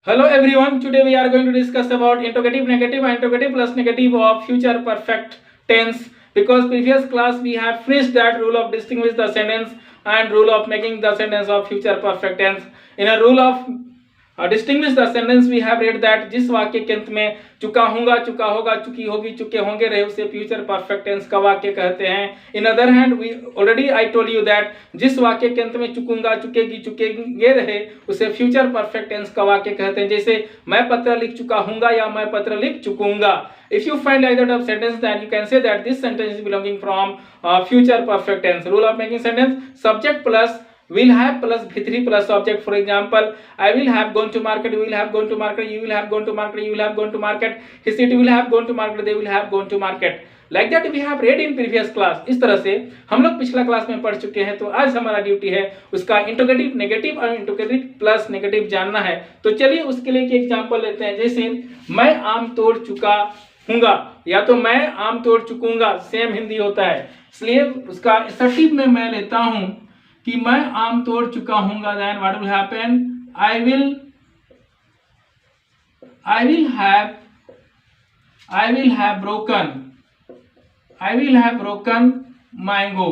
Hello everyone, today we are going to discuss about interrogative negative and interrogative plus negative of future perfect tense. Because previous class we have finished that rule of distinguish the sentence and rule of making the sentence of future perfect tense. In a rule of distinguish the sentence we have read that जिस वाक्य के अंत में चुका हूंगा, चुका होगा, चुकी होगी, चुके होंगे रहे उसे फ्यूचर परफेक्ट टेंस का वाक्य कहते हैं. In other hand we already I told you that जिस वाक्य के अंत में चुकूंगा, चुकेगी, चुकेंगे रहे उसे फ्यूचर परफेक्ट टेंस का वाक्य कहते हैं. जैसे मैं पत्र लिख चुका हूंगा या मैं पत्र लिख चुकूंगा. If you find either of sentence, then you can say that this sentence is belonging from future perfect tense. Rule of making sentence: subject plus will have plus V3 plus object. For example, I will have gone to market, you will have gone to market, you will have gone to market, you will have gone to market, his city will have gone to market, they will have gone to market. Like that we have read in previous class. इस तरह से हम लोग पिछला class में पढ़ चुके हैं. तो आज हमारा ड्यूटी है उसका इंटरोगेटिव नेगेटिव और इंटरोगेटिव प्लस नेगेटिव जानना है. तो चलिए उसके लिए एक एग्जांपल लेते हैं. जैसे मैं आम तोड़ चुका हूंगा या तो मैं आम तोड़ चुकूंगा, सेम हिंदी होता है. इसलिए उसका असर्टिव में मैं लेता हूं कि मैं आम तोड़ चुका हूंगा. Then what will happen? I will have broken mango.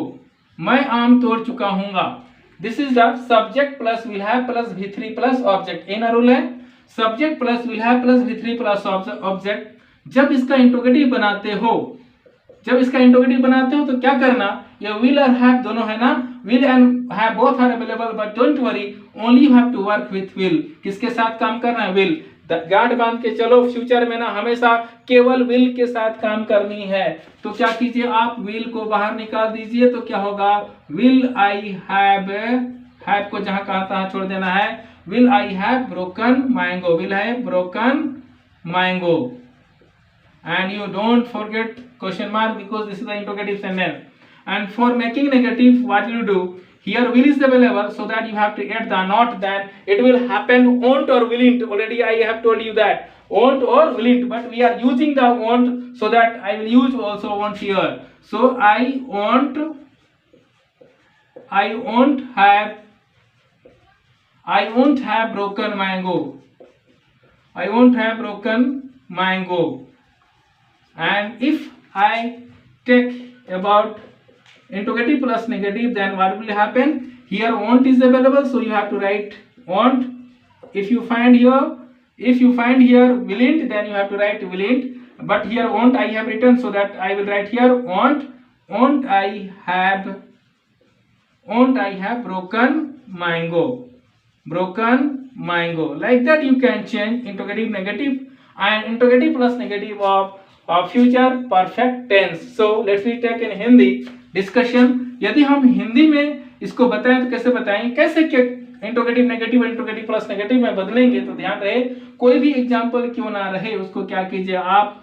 मैं आम तोड़ चुका हूंगा. This is the subject plus will have plus V3 plus object. इन रूल है subject plus will have plus V3 plus object. जब इसका इंटरोगेटिव बनाते हो तो क्या करना? ये विल और हैव दोनों है ना, will and have both are available, but don't worry, only you have to work with will. किसके साथ काम करना है? विल. गांठ बांध के चलो, फ्यूचर में ना हमेशा केवल विल के साथ काम करनी है. तो क्या कीजिए आप विल को बाहर निकाल दीजिए. तो क्या होगा? विल आई हैव को जहां कहा तहां छोड़ देना है. Will I have broken mango. Will have broken mango. And you don't forget question mark because this is the interrogative sentence. And for making negative, what you do? Here will is available, so that you have to add the not. Then it will happen won't or willn't. Already I have told you that won't or willn't, but we are using the won't, so that I will use also won't here. So I won't have broken mango. I won't have broken mango. And if I take about interrogative plus negative, then what will happen? Here won't is available, so you have to write won't. If you find here willn't, then you have to write willn't. But here won't I have written, so that I will write here won't I have broken mango. Like that you can change interrogative negative and interrogative plus negative of future perfect tense. So let's we take in Hindi discussion. यदि हम हिंदी में इसको बताएं तो कैसे बताएं, कैसे interrogative negative और इंटरोगेटिव प्लस नेगेटिव में बदलेंगे. तो ध्यान रहे, कोई भी एग्जांपल क्यों ना रहे उसको क्या कीजिए आप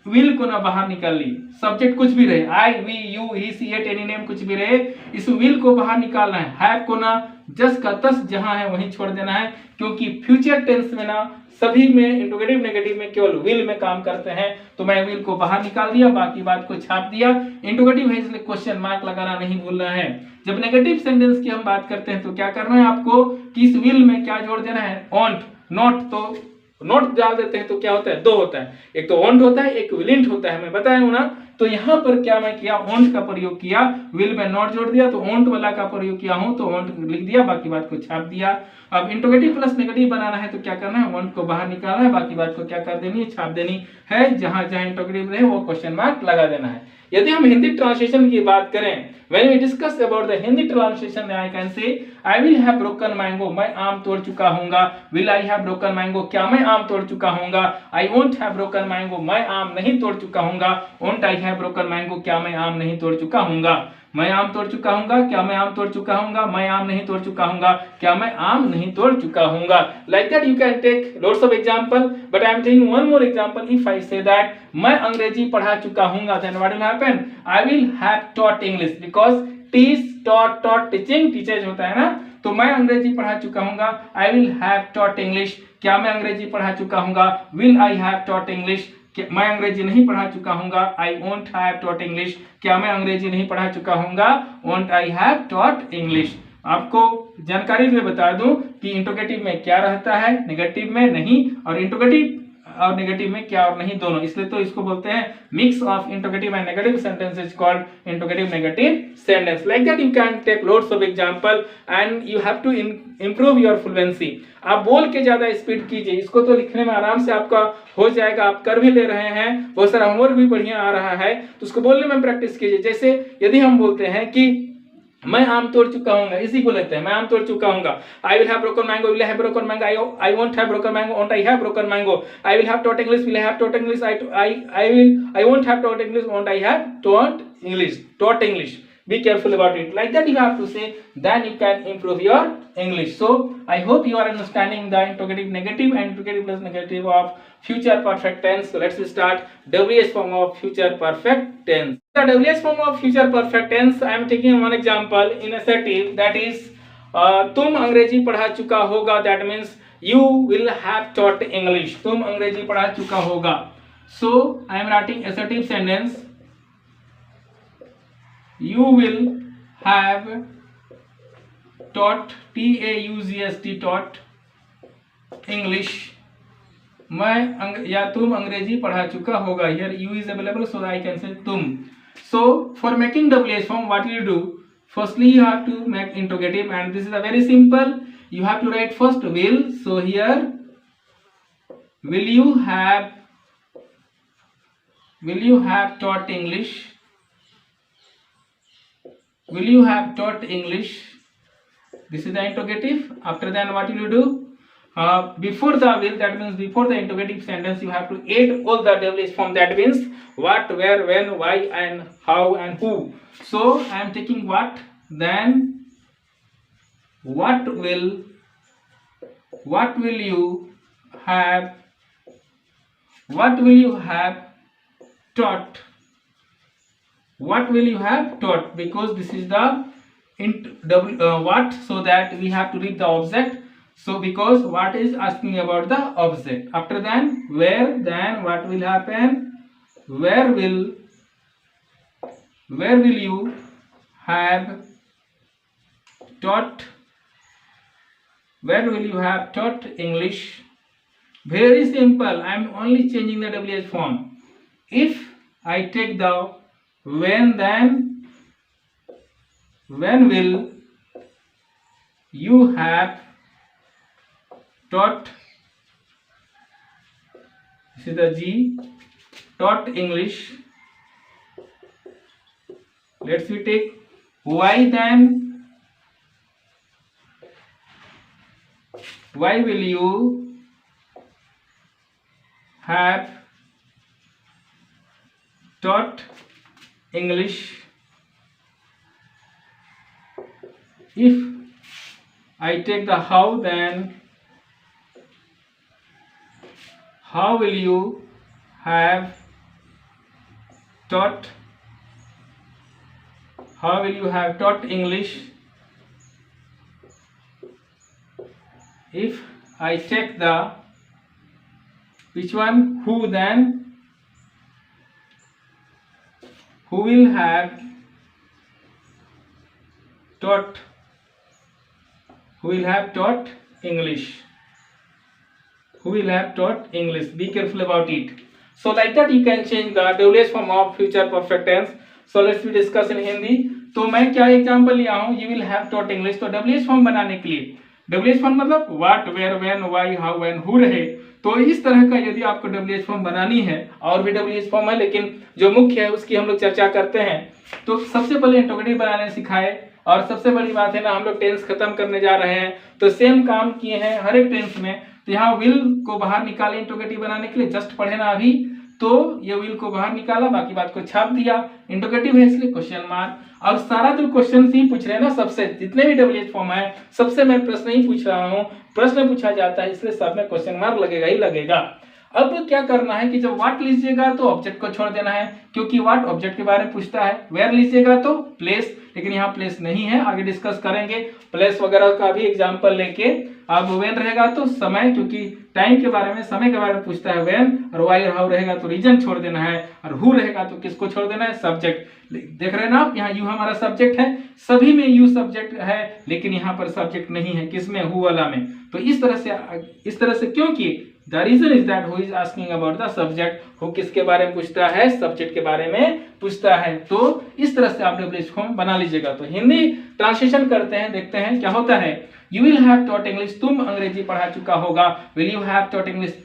विल को ना बाहर निकाल ली. सब्जेक्ट कुछ भी रहे, I, we, you, he, she, it, any name कुछ भी रहे, इस विल को बाहर निकालना है. हैव को ना जस का तस जहां है वहीं छोड़ देना है, क्योंकि फ्यूचर टेंस में ना सभी में इंटरोगेटिव नेगेटिव में केवल विल में काम करते हैं. तो मैं विल को बाहर निकाल दिया, बाकी बात को छाप दिया. इंटरोगेटिव है इसलिए क्वेश्चन मार्क लगाना नहीं भूलना है. जब नेगेटिव सेंटेंस की हम बात करते हैं तो क्या करना है आपको कि इस विल में क्या जोड़ देना है? वॉन्ट. नॉट तो नोट डाल देते हैं तो क्या होता है? दो होता है, एक तो वॉन्ट होता है, एक विलिंट होता है. मैं बताया हूं ना. तो यहाँ पर क्या मैं किया? वॉन्ट का प्रयोग किया, विल में नॉट जोड़ दिया. तो वॉन्ट वाला का प्रयोग किया हूं तो वॉन्ट लिख दिया, बाकी बात को छाप दिया. अब इंटरोगेटिव प्लस नेगेटिव बनाना है तो क्या करना है? वॉन्ट को बाहर निकालना है, बाकी बात को क्या कर देनी है? छाप देनी है. जहां जहां इंटरोगेटिव रहे वो क्वेश्चन मार्क लगा देना है. यदि हम हिंदी ट्रांसलेशन की बात करें, when we discuss about the Hindi translation, I can say I will have broken mango. मैं आम तोड़ चुका हूंगा. Will I have broken mango? क्या मैं आम तोड़ चुका हूंगा? I won't have broken mango. मैं आम नहीं तोड़ चुका हूंगा. Won't I have broken mango? क्या मैं आम नहीं तोड़ चुका हूंगा? मैं आम तोड़ चुका हूंगा. क्या मैं आम तोड़ चुका हूंगा? मैं आम नहीं तोड़ चुका हूंगा. क्या मैं आम नहीं तोड़ चुका हूंगा. Like that you can take lots of example, but I am taking one more example. If I say that मैं अंग्रेजी पढ़ा चुका हूंगा, then what will happen? I will have taught English, because teach, taught, teaching, teachers होता है ना. तो मैं अंग्रेजी पढ़ा चुका हूंगा. I will have taught English. क्या मैं अंग्रेजी पढ़ा चुका हूंगा? Will I have taught English? मैं अंग्रेजी नहीं पढ़ा चुका हूंगा. I won't have taught English. क्या मैं अंग्रेजी नहीं पढ़ा चुका हूंगा? Won't I have taught English. आपको जानकारी में बता दूं कि इंट्रोगेटिव में क्या रहता है, नेगेटिव में नहीं, और इंट्रोगेटिव और नेगेटिव में क्या और नहीं दोनों, इसलिए तो इसको बोलते हैं mix of interrogative and negative sentence is called interrogative negative sentence. Like that you can take loads of example and you have to improve your fluency. आप बोल के ज्यादा स्पीड कीजिए, इसको तो लिखने में आराम से आपका हो जाएगा, आप कर भी ले रहे हैं, बहुत सारा होमवर्क भी बढ़िया आ रहा है, तो उसको बोलने में प्रैक्टिस कीजिए. जैसे यदि हम बोलते हैं कि मैं आम तोड़ चुका हूँ, इसी को लेते हैं, मैं आम तोड़ चुका हूँ. I will have broken mango, will I have broken mango, I won't have broken mango, won't I have broken mango. I will have taught English, will I have taught English, I won't have taught English, won't I have taught English. Be careful about it. Like that you have to say, then you can improve your English. So I hope you are understanding the interrogative negative and interrogative plus negative of future perfect tense. So let's start WH form of future perfect tense. The WH form of future perfect tense, I am taking one example in assertive, that is तुम अंग्रेजी पढ़ा चुका होगा. That means you will have taught English. तुम अंग्रेजी पढ़ा चुका होगा. So I am writing assertive sentence. You will have taught, T-A-U-G-S-T, taught English. मैं या तुम अंग्रेजी पढ़ा चुका होगा. Here you is available, so I can say तुम. So for making WH form, what you do? Firstly, you have to make interrogative, and this is a very simple. You have to write first will. So here, will you have taught English? Will you have taught English? This is the interrogative. After that, what will you do? Before the will, that means before the interrogative sentence, you have to add all the WH form. That means what, where, when, why, and how, and who. So I am taking what, then what will you have taught? What will you have taught? Because this is the what, so that we have to read the object. So because what is asking about the object. After then where, then what will happen? Where will you have taught? Where will you have taught English? Very simple. I am only changing the WH form. If I take the when, then when will you have taught? This is the G, taught English. Let's we take why, then why will you have taught English? If I take the how, then how will you have taught? How will you have taught English? If I take the which one, who, then who will have taught? Who will have taught English? Who will have taught English? Be careful about it. So like that you can change the WH form of future perfect tense. So let's discuss in Hindi. तो मैं क्या example लिया हूँ, you will have taught English. तो WH form बनाने के लिए WH form मतलब what, where, when, why, how, when, who रहे. तो इस तरह का यदि आपको WH फॉर्म बनानी है, और भी WH फॉर्म है लेकिन जो मुख्य है उसकी हम लोग चर्चा करते हैं. तो सबसे पहले इंट्रोगेटिव बनाने सिखाए, और सबसे बड़ी बात है ना, हम लोग टेंस खत्म करने जा रहे हैं तो सेम काम किए हैं हर एक टेंस में. तो यहाँ विल को बाहर निकाले इंट्रोगेटिव बनाने के लिए, जस्ट पढ़े ना अभी, तो ये विल को बाहर निकाला, बाकी बात को छाप दिया. इंट्रोगेटिव है इसलिए क्वेश्चन मार्क, और सारा जो क्वेश्चन ही पूछ रहे हैं ना, सबसे जितने भी WH फॉर्म है सबसे मैं प्रश्न ही पूछ रहा हूँ, प्रश्न पूछा जाता है इसलिए सब में क्वेश्चन मार्क लगेगा ही लगेगा. अब क्या करना है कि जब व्हाट लीजिएगा तो ऑब्जेक्ट को छोड़ देना है, क्योंकि व्हाट ऑब्जेक्ट के बारे में पूछता है. वेयर लीजिएगा तो प्लेस, लेकिन यहाँ प्लेस नहीं है, आगे डिस्कस करेंगे. प्लेस वगैरह का भी एग्जांपल लेके अब व्हेन रहेगा तो समय, क्योंकि टाइम के बारे में, समय के बारे में पूछता है व्हेन, और वाई और हाउ रहेगा तो रीजन छोड़ देना है, और हु रहेगा तो किसको छोड़ देना है, सब्जेक्ट। देख रहे हैं ना आप, यहाँ यू हमारा सब्जेक्ट है, सभी में यू सब्जेक्ट है, लेकिन यहाँ पर सब्जेक्ट नहीं है, किसमें, हु वाला में। तो इस तरह से क्योंकि the reason is that who is asking about the subject, who किसके बारे में पूछता है, सब्जेक्ट के बारे में पूछता है। तो इस तरह से आप लोग इसको बना लीजिएगा। तो हिंदी ट्रांसलेशन करते हैं, देखते हैं क्या होता है। You will have taught English, तुम अंग्रेजी पढ़ा चुका होगा। Will you have taught English,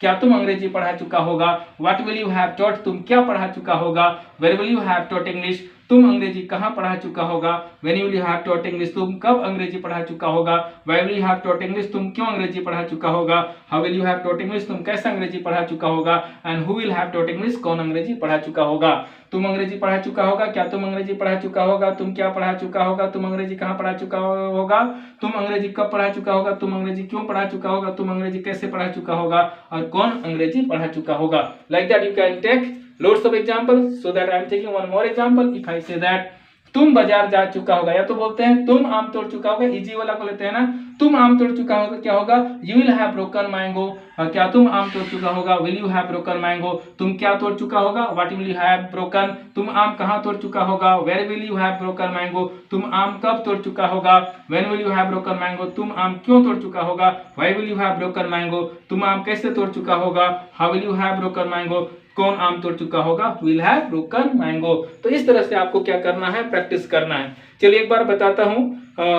क्या तुम अंग्रेजी पढ़ा चुका होगा। What will you have taught, तुम क्या पढ़ा चुका होगा। Where will you have taught English, तुम अंग्रेजी कहाँ पढ़ा चुका होगा। When will you have taught English, तुम कब अंग्रेजी पढ़ा चुका होगा। Why will you have taught English, तुम क्यों अंग्रेजी पढ़ा चुका होगा। How will you have taught English, तुम कैसे अंग्रेजी पढ़ा चुका होगा। And who will have taught English, कौन अंग्रेजी पढ़ा चुका होगा। तुम अंग्रेजी पढ़ा चुका होगा, क्या तुम अंग्रेजी पढ़ा चुका होगा। तुम क्या पढ़ा चुका होगा, तुम अंग्रेजी कहाँ पढ़ा चुका होगा। तुम अंग्रेजी कब पढ़ा चुका होगा, तुम अंग्रेजी क्यों पढ़ा चुका होगा, तुम अंग्रेजी कैसे पढ़ा चुका होगा, और कौन अंग्रेजी पढ़ा चुका होगा। Like that you can take loads of examples, so that I am taking one more example. If I say that तुम बाजार जा चुका होगा, या तो बोलते हैं तुम आम तोड़ चुका होगा, इजी वाला को लेते हैं ना, तुम आम तोड़ चुका होगा, क्या होगा, you will have broken mango. क्या तुम आम तोड़ चुका होगा, will you have broken mango. तुम क्या तोड़ चुका होगा, what will you have broken. तुम आम कहाँ तोड़ चुका होगा, where will you have broken mango. तुम आम कब तोड़ चुका होगा, when will you have broken mango. तुम आम क्यों तोड़ चुका होगा, why will you have broken mango. तुम आम कैसे तोड़ चुका होगा, how will you have broken mango. कौन आम तोड़ चुका होगा, विल हैव ब्रोकन मैंगो। तो इस तरह से आपको क्या करना है, प्रैक्टिस करना है। चलिए एक बार बताता हूँ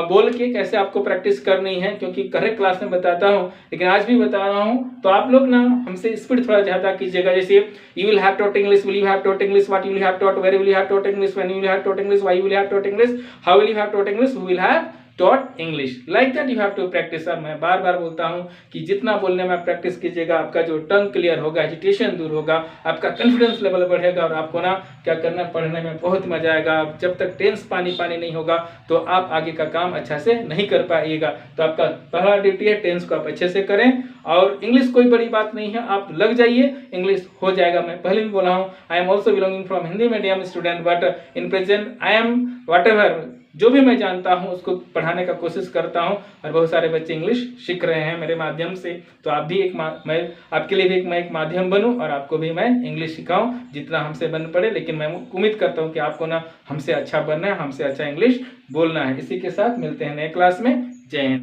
बोल के कैसे आपको प्रैक्टिस करनी है, क्योंकि करेक्ट क्लास में बताता हूँ लेकिन आज भी बता रहा हूँ। तो आप लोग ना हमसे स्पीड थोड़ा ज्यादा कीजिएगा। जैसे you will have taught English, will you have taught English, what will have taught, where will you have taught English, when will you have taught English, why will you have taught English, how will you have taught English, who will have taught English. Like that you have to practise. और मैं बार बार बोलता हूँ कि जितना बोलने में practice कीजिएगा, आपका जो टंग क्लियर होगा, एजिटेशन दूर होगा, आपका कॉन्फिडेंस लेवल बढ़ेगा, और आपको ना क्या करना, पढ़ने में बहुत मजा आएगा। जब तक टेंस पानी पानी नहीं होगा तो आप आगे का काम अच्छा से नहीं कर पाइएगा। तो आपका पहला ड्यूटी है टेंस को आप अच्छे से करें। और इंग्लिश कोई बड़ी बात नहीं है, आप लग जाइए, इंग्लिश हो जाएगा। मैं पहले भी बोला हूँ, I am also belonging from Hindi medium student, but in present I am what ever, जो भी मैं जानता हूँ उसको पढ़ाने का कोशिश करता हूँ, और बहुत सारे बच्चे इंग्लिश सीख रहे हैं मेरे माध्यम से। तो आप भी मैं आपके लिए भी मैं एक माध्यम बनूं, और आपको भी मैं इंग्लिश सिखाऊं जितना हमसे बन पड़े। लेकिन मैं उम्मीद करता हूँ कि आपको ना हमसे अच्छा बनना है, हमसे अच्छा इंग्लिश बोलना है। इसी के साथ मिलते हैं नए क्लास में। जय हिंद।